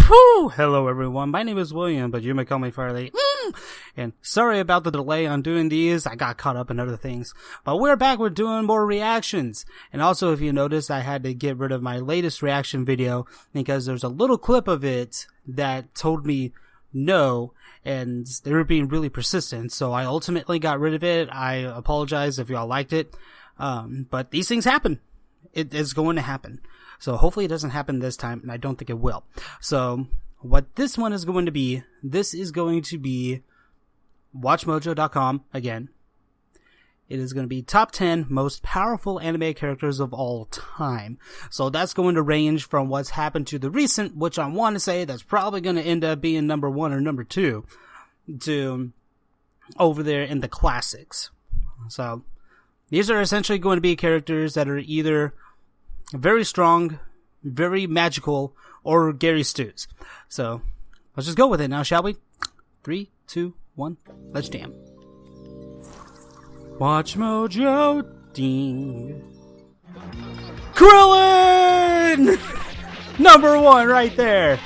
Woohoo! Hello everyone, my name is William, but you may call me Farley. And sorry about the delay on doing these, I got caught up in other things. But we're back with doing more reactions. And also, if you noticed, I had to get rid of my latest reaction video because there's a little clip of it that told me no, and they were being really persistent, so I ultimately got rid of it. I apologize if y'all liked it, but these things happen. It is going to happen. So hopefully it doesn't happen this time, and I don't think it will. So what this one is going to be, this is going to be WatchMojo.com again. It is going to be top 10 most powerful anime characters of all time. So that's going to range from what's happened to the recent, which I want to say that's probably going to end up being number 1 or number 2, to over there in the classics. So these are essentially going to be characters that are either very strong, very magical, or Gary Stews. So let's just go with it now, shall we? 3, 2, 1, let's jam. WatchMojo, ding. Krillin! Number 1 right there.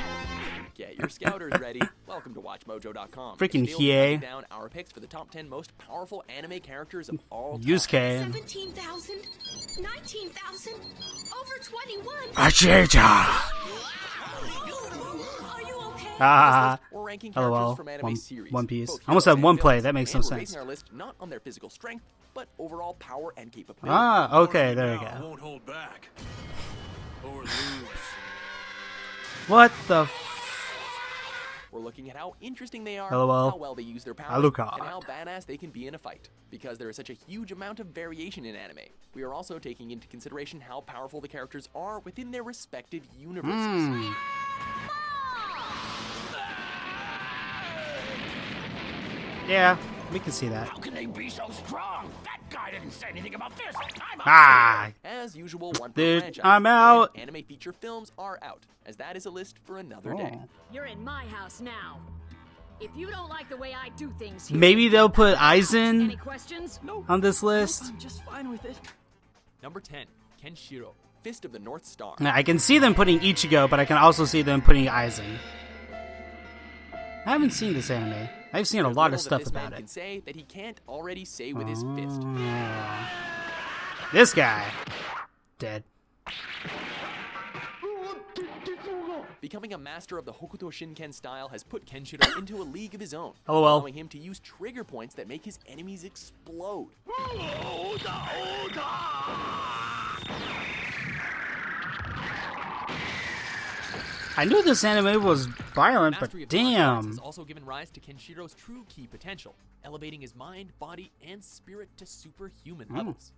Get your scouters ready. Welcome to WatchMojo.com. Freaking Hiei. Down our picks for the top 10 most powerful anime characters of all time. Yusuke. 17,000, 19,000, over 21. Achecha. Are you okay? We're ranking characters from anime series. One Piece. Both I almost said heroes one and play. villains, That makes no and we're sense. basing our list not on their physical strength, but overall power and capability. Okay, there we go. Won't hold back or lose. What the We're looking at how interesting they are, LOL. how well they use their powers, Alucard. and how badass they can be in a fight. Because there is such a huge amount of variation in anime, we are also taking into consideration how powerful the characters are within their respective universes. Yeah, we can see that. How can they be so strong? That guy didn't say anything about this. As usual, one per Dude, franchise. I'm out. And anime feature films are out, as that is a list for another day. You're in my house now. If you don't like the way I do things here, Maybe they'll put any Aizen questions? on this list. I'm just fine with it. Number 10, Kenshiro, Fist of the North Star. Now, I can see them putting Ichigo, but I can also see them putting Aizen. I haven't seen this anime. I've seen a There's lot little of stuff that this man about can it. say that he can't already say with his fist. This guy. Dead. Becoming a master of the Hokuto Shinken style has put Kenshiro into a league of his own, LOL. allowing him to use trigger points that make his enemies explode. I knew this anime was violent, but Mastery of the martial arts damn. has also given rise to Kenshiro's true key potential, elevating his mind, body, and spirit to superhuman levels.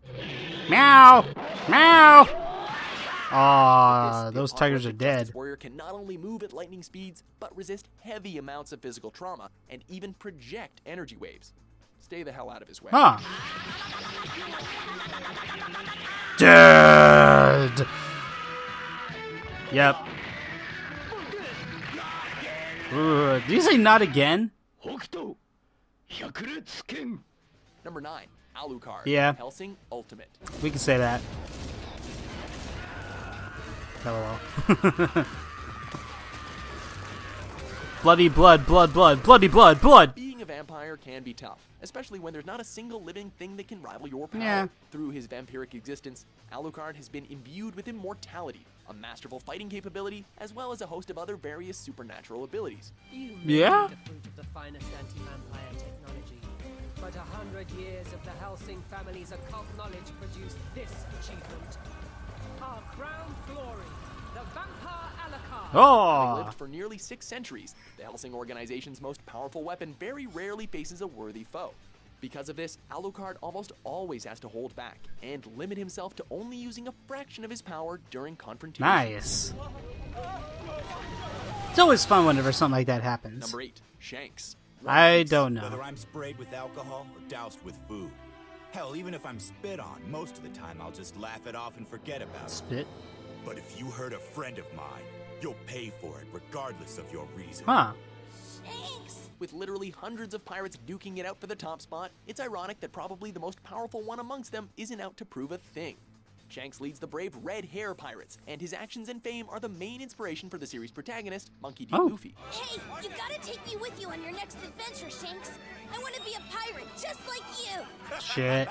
Meow! Meow! With Aw, this, those the tigers are apocalyptic Justice dead. Warrior can not only move at lightning speeds, but resist heavy amounts of physical trauma and even project energy waves. Stay the hell out of his way. Huh. Dead! Yep. Ooh, did you say not again? Number 9, Alucard. Yeah. Hellsing Ultimate. We can say that. LOL. Bloody blood, blood, blood, bloody blood, blood! Being a vampire can be tough, especially when there's not a single living thing that can rival your power. Yeah. Through his vampiric existence, Alucard has been imbued with immortality, a masterful fighting capability, as well as a host of other various supernatural abilities. You Yeah? may be the fruit of the finest anti-vampire technology, but 100 years of the Helsing family's occult knowledge produced this achievement. Our crown glory, the Vampire Alucard. Having Oh! lived for nearly 6 centuries, the Helsing organization's most powerful weapon very rarely faces a worthy foe. Because of this, Alucard almost always has to hold back and limit himself to only using a fraction of his power during confrontation. Nice. It's always fun whenever something like that happens. Number 8, Shanks. I don't know. Whether I'm sprayed with alcohol or doused with food. Hell, even if I'm spit on, most of the time I'll just laugh it off and forget about it. Spit. But if you hurt a friend of mine, you'll pay for it regardless of your reason. Huh. With literally hundreds of pirates duking it out for the top spot, it's ironic that probably the most powerful one amongst them isn't out to prove a thing. Shanks leads the brave Red Hair Pirates, and his actions and fame are the main inspiration for the series protagonist, Monkey D. Luffy. Hey, you gotta take me with you on your next adventure, Shanks. I want to be a pirate just like you. Shit.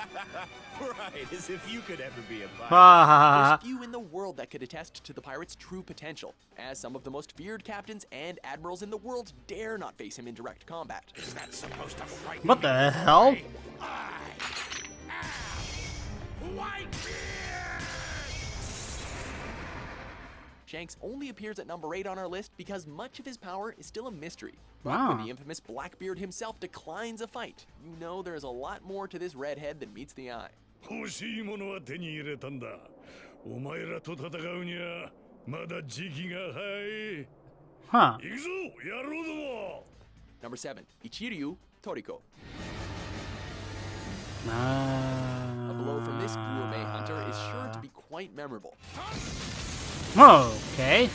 Right, as if you could ever be a pirate. Ah. There's few in the world that could attest to the pirate's true potential, as some of the most feared captains and admirals in the world dare not face him in direct combat. Is that supposed to frighten What the hell? Whitebeard! Shanks only appears at number 8 on our list because much of his power is still a mystery. Wow. When the infamous Blackbeard himself declines a fight, you know there's a lot more to this redhead than meets the eye. 欲しいものは手に入れたんだ。お前らと戦うにはまだ時期が早い。 Huh. 行くぞ、野郎ども。 Number 7, Ichiryu Toriko. A blow from this gourmet hunter is sure to be quite memorable. Okay.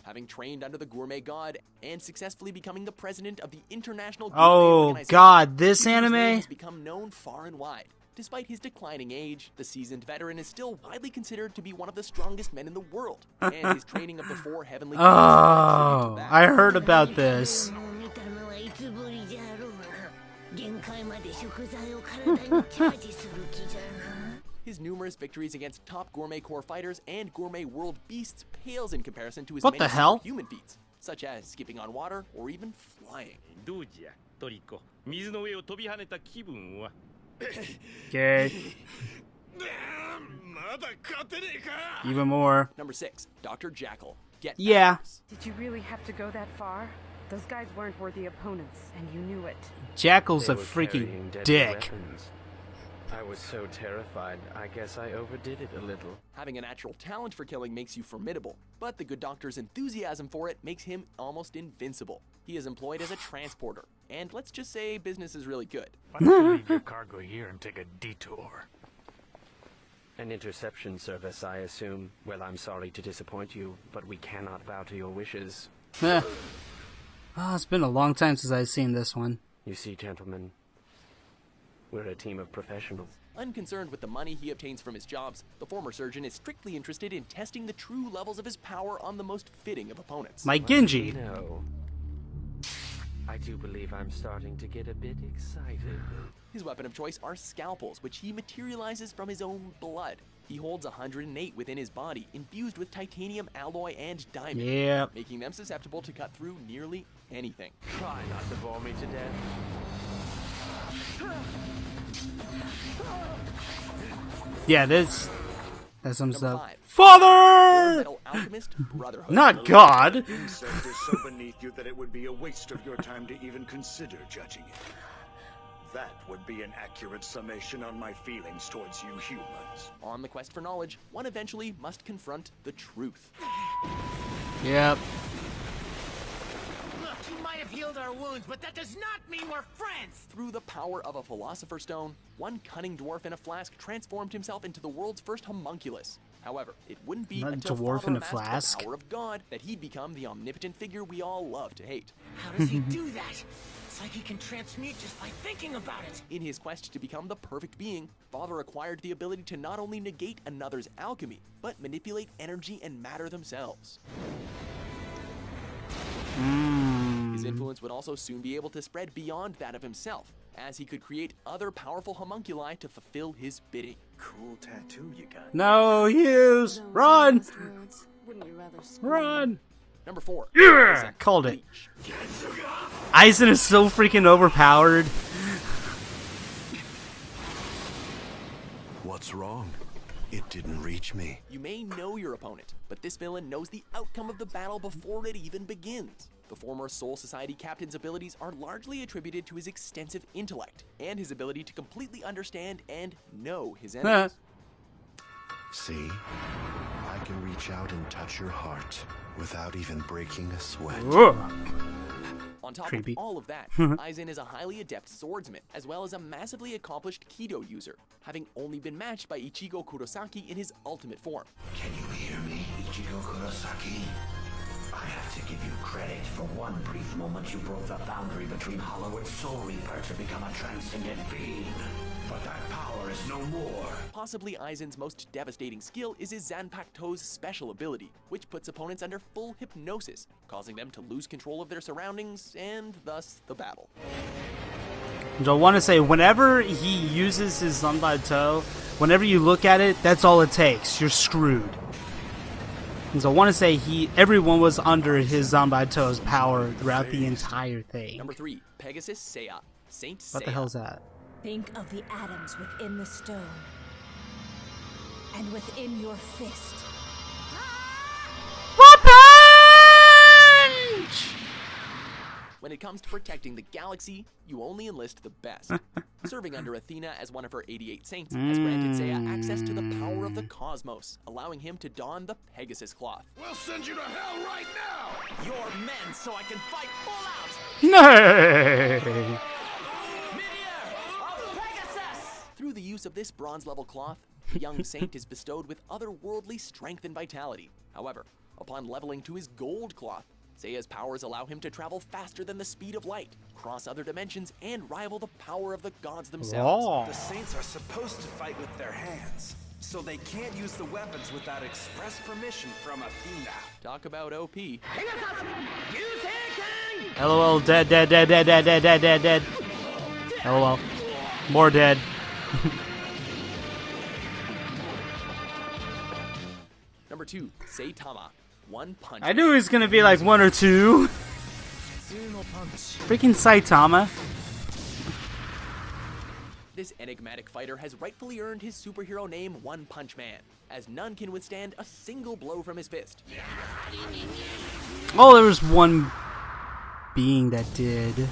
Having trained under the gourmet god and successfully becoming the president of the International Gourmet Oh Organization, god, this Ichiryu's name anime? has become known far and wide. Despite his declining age, the seasoned veteran is still widely considered to be one of the strongest men in the world, and his training of the 4 heavenly gods Oh, I heard about this. His numerous victories against top gourmet core fighters and gourmet world beasts pales in comparison to his What many the hell? human feats, such as skipping on water or even flying. どうじゃトリコ水の上を飛び跳ねた気分は Okay. まだ勝てねえか。 Even more. Number 6, Dr. Jackal. Get Yeah. Backwards. Did you really have to go that far? Those guys weren't worthy opponents, and you knew it. Jackal's a They were freaking carrying deadly dick. weapons. I was so terrified, I guess I overdid it a little. Having a natural talent for killing makes you formidable, but the good doctor's enthusiasm for it makes him almost invincible. He is employed as a transporter, and let's just say business is really good. Why don't you leave your cargo here and take a detour? An interception service, I assume. Well, I'm sorry to disappoint you, but we cannot bow to your wishes. Oh, it's been a long time since I've seen this one. You see, gentlemen, we're a team of professionals. Unconcerned with the money he obtains from his jobs, the former surgeon is strictly interested in testing the true levels of his power on the most fitting of opponents. My Genji. No. I do believe I'm starting to get a bit excited. His weapon of choice are scalpels, which he materializes from his own blood. He holds 108 within his body, infused with titanium alloy and diamond, Yep. making them susceptible to cut through nearly anything. Try not to bore me to death. Yeah, that's some Number stuff. 5. Father! Metal Alchemist Brotherhood. Not God. Insect is so beneath you that it would be a waste of your time to even consider judging it. That would be an accurate summation on my feelings towards you humans. On the quest for knowledge, one eventually must confront the truth. Yep. Look, you might have healed our wounds, but that does not mean we're friends! Through the power of a Philosopher's Stone, one cunning dwarf in a flask transformed himself into the world's first homunculus. However, it wouldn't be Not a until dwarf Father in a amassed flask? the power of God that he'd become the omnipotent figure we all love to hate. How does he do that? It's like he can transmute just by thinking about it. In his quest to become the perfect being, Father acquired the ability to not only negate another's alchemy, but manipulate energy and matter themselves. His influence would also soon be able to spread beyond that of himself, as he could create other powerful homunculi to fulfill his bidding. Cool tattoo you got. No, Hughes! Run! Run! Number 4. Yeah! Called it. Aizen is so freaking overpowered. What's wrong? It didn't reach me. You may know your opponent, but this villain knows the outcome of the battle before it even begins. The former Soul Society captain's abilities are largely attributed to his extensive intellect and his ability to completely understand and know his enemies. See? I can reach out and touch your heart without even breaking a sweat. Whoa. On top Creepy. of all of that, Aizen is a highly adept swordsman, as well as a massively accomplished Kido user, having only been matched by Ichigo Kurosaki in his ultimate form. Can you hear me, Ichigo Kurosaki? I have to give you credit. For one brief moment, you broke the boundary between Hollow and Soul Reaper to become a transcendent being. But that power is no more. Possibly Aizen's most devastating skill is his Zanpakuto's special ability, which puts opponents under full hypnosis, causing them to lose control of their surroundings and thus the battle. So I want to say, whenever he uses his Zanpakuto, whenever you look at it, that's all it takes. You're screwed. And so I want to say everyone was under his Zanpakuto's power throughout the entire thing. Number 3, Pegasus Seiya, Saint Seiya. What the hell's that? Think of the atoms within the stone. And within your fist. Punch! When it comes to protecting the galaxy, you only enlist the best. Serving under Athena as one of her 88 saints has granted Seiya access to the power of the cosmos, allowing him to don the Pegasus cloth. We'll send you to hell right now! You're men, so I can fight full out! Nay! Through the use of this bronze-level cloth, the young saint is bestowed with otherworldly strength and vitality. However, upon leveling to his gold cloth, Seiya's powers allow him to travel faster than the speed of light, cross other dimensions, and rival the power of the gods themselves. Oh. The saints are supposed to fight with their hands, so they can't use the weapons without express permission from Athena. Talk about OP. LOL, dead. LOL. More dead. Number 2, Saitama, One Punch. I knew he was gonna be like 1 or 2. Freaking Saitama. This enigmatic fighter has rightfully earned his superhero name One Punch Man, as none can withstand a single blow from his fist. Oh, there was one being that did,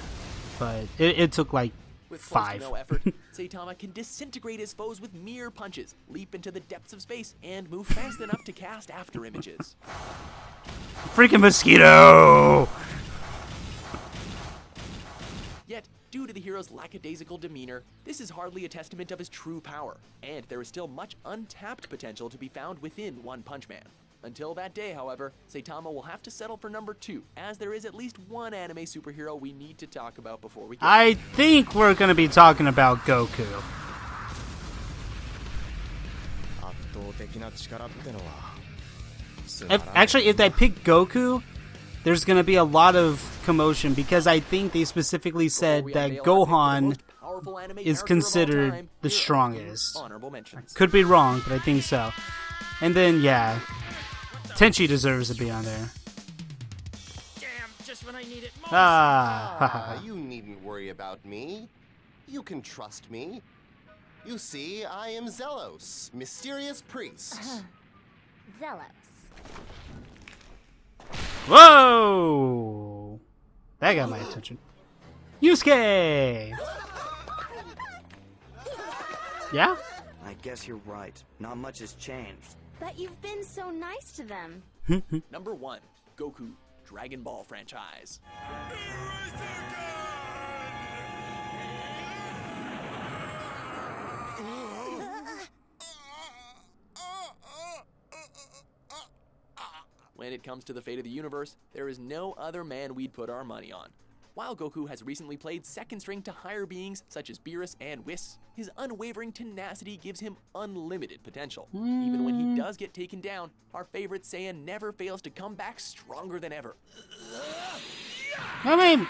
but it took like With close 5. to no effort, Saitama can disintegrate his foes with mere punches, leap into the depths of space, and move fast enough to cast after images. Freaking mosquito! Yet, due to the hero's lackadaisical demeanor, this is hardly a testament of his true power, and there is still much untapped potential to be found within One Punch Man. Until that day, however, Saitama will have to settle for number 2, as there is at least one anime superhero we need to talk about before we get I think we're gonna be talking about Goku. If they pick Goku, there's gonna be a lot of commotion because I think they specifically said that Gohan is considered the strongest. honorable mentions. Could be wrong, but I think so. And then, yeah, Tenchi deserves to be on there. Damn, just when I need it most. You needn't worry about me. You can trust me. You see, I am Zelos, mysterious priest. Zealous. Whoa! That got my attention. Yusuke! Yeah? I guess you're right. Not much has changed. But you've been so nice to them. Number 1, Goku, Dragon Ball franchise. When it comes to the fate of the universe, there is no other man we'd put our money on. While Goku has recently played second string to higher beings such as Beerus and Whis, his unwavering tenacity gives him unlimited potential. Even when he does get taken down, our favorite Saiyan never fails to come back stronger than ever. I mean,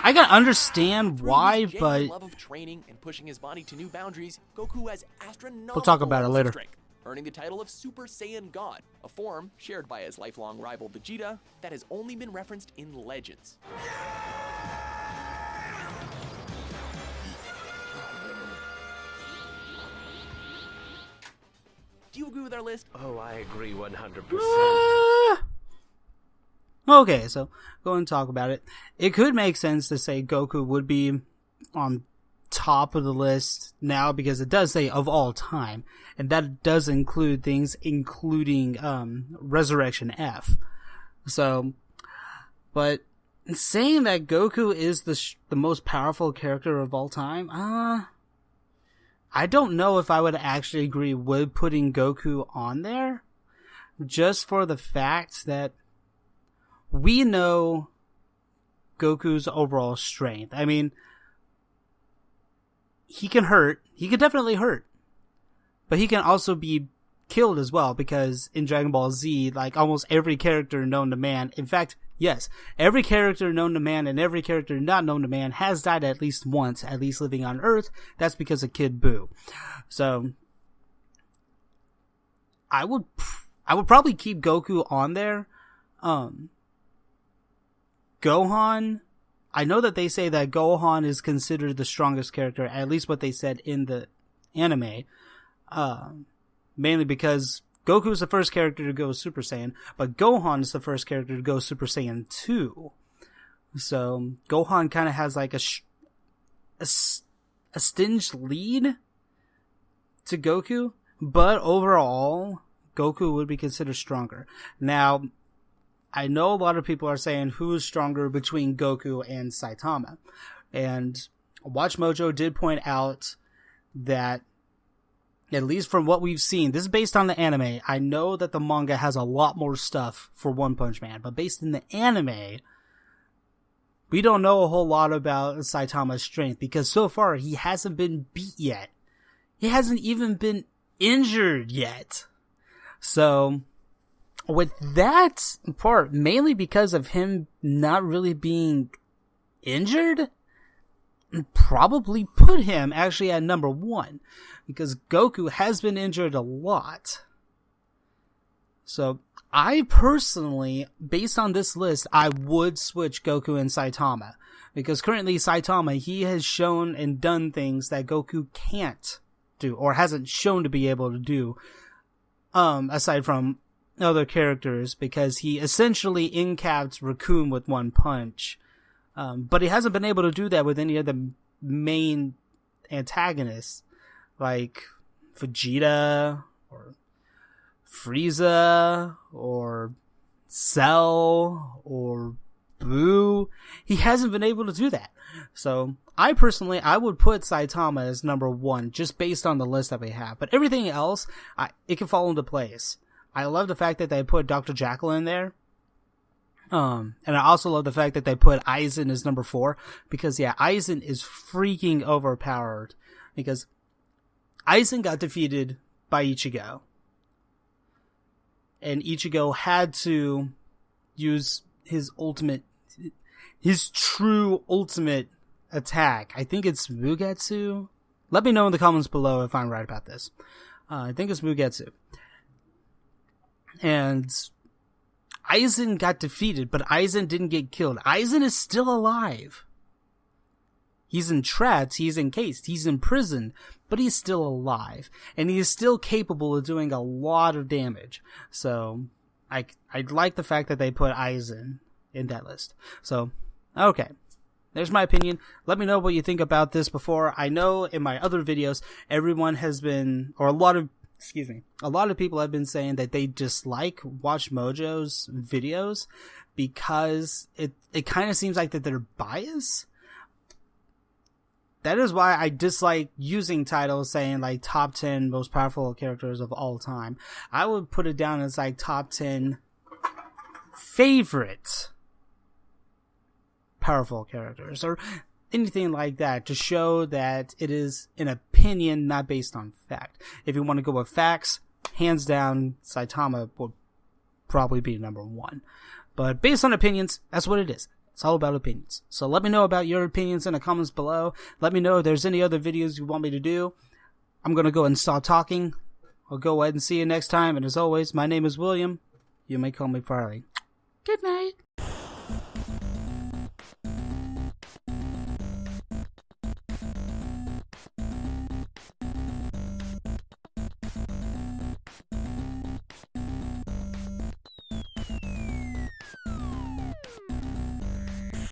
I can understand why, Through his but genuine love of training and pushing his body to new boundaries, Goku has astronomical we'll talk about it levels of later. strength, earning the title of Super Saiyan God, a form shared by his lifelong rival Vegeta that has only been referenced in legends. Do you agree with our list? Oh, I agree 100%. Okay, so go and talk about it. It could make sense to say Goku would be on top of the list now because it does say of all time, and that does include things including Resurrection F. So, but saying that Goku is the most powerful character of all time, I don't know if I would actually agree with putting Goku on there, just for the fact that we know Goku's overall strength. I mean, he can hurt. He can definitely hurt. But he can also be killed as well, because in Dragon Ball Z, like almost every character known to man, in fact, yes, every character known to man and every character not known to man has died at least once, at least living on Earth. That's because of Kid Buu. So I would probably keep Goku on there. Gohan, I know that they say that Gohan is considered the strongest character, at least what they said in the anime. Mainly because Goku is the first character to go Super Saiyan, but Gohan is the first character to go Super Saiyan 2. So Gohan kind of has like a stinged lead to Goku, but overall, Goku would be considered stronger. Now, I know a lot of people are saying who is stronger between Goku and Saitama, and WatchMojo did point out that, at least from what we've seen, this is based on the anime. I know that the manga has a lot more stuff for One Punch Man, but based in the anime, we don't know a whole lot about Saitama's strength, because so far he hasn't been beat yet. He hasn't even been injured yet. So, with that part, mainly because of him not really being injured, probably put him actually at number 1, because Goku has been injured a lot. So I personally, based on this list, I would switch Goku and Saitama, because currently Saitama, he has shown and done things that Goku can't do, or hasn't shown to be able to do, aside from other characters, because he essentially incapped Raccoon with one punch. But he hasn't been able to do that with any of the main antagonists, like Vegeta, or Frieza, or Cell, or Buu. He hasn't been able to do that. So, I would put Saitama as number 1, just based on the list that we have. But everything else, it can fall into place. I love the fact that they put Dr. Jackal in there. And I also love the fact that they put Aizen as number 4, because yeah, Aizen is freaking overpowered, because Aizen got defeated by Ichigo, and Ichigo had to use his true ultimate attack. I think it's Mugetsu. Let me know in the comments below if I'm right about this. I think it's Mugetsu. And Aizen got defeated, but Aizen didn't get killed. Aizen is still alive. He's entrapped, he's encased, he's in prison, but he's still alive. And he is still capable of doing a lot of damage. So, I like the fact that they put Aizen in that list. So, okay. There's my opinion. Let me know what you think about this before. I know in my other videos, everyone has been, or a lot of people have been saying that they dislike WatchMojo's videos because it kind of seems like that they're biased. That is why I dislike using titles saying like top 10 most powerful characters of all time. I would put it down as like top 10 favorite powerful characters, or anything like that, to show that it is an opinion, not based on fact. If you want to go with facts, hands down, Saitama would probably be number 1. But based on opinions, that's what it is. It's all about opinions. So let me know about your opinions in the comments below. Let me know if there's any other videos you want me to do. I'm going to go ahead and stop talking. I'll go ahead and see you next time. And as always, my name is William. You may call me Farley. Good night.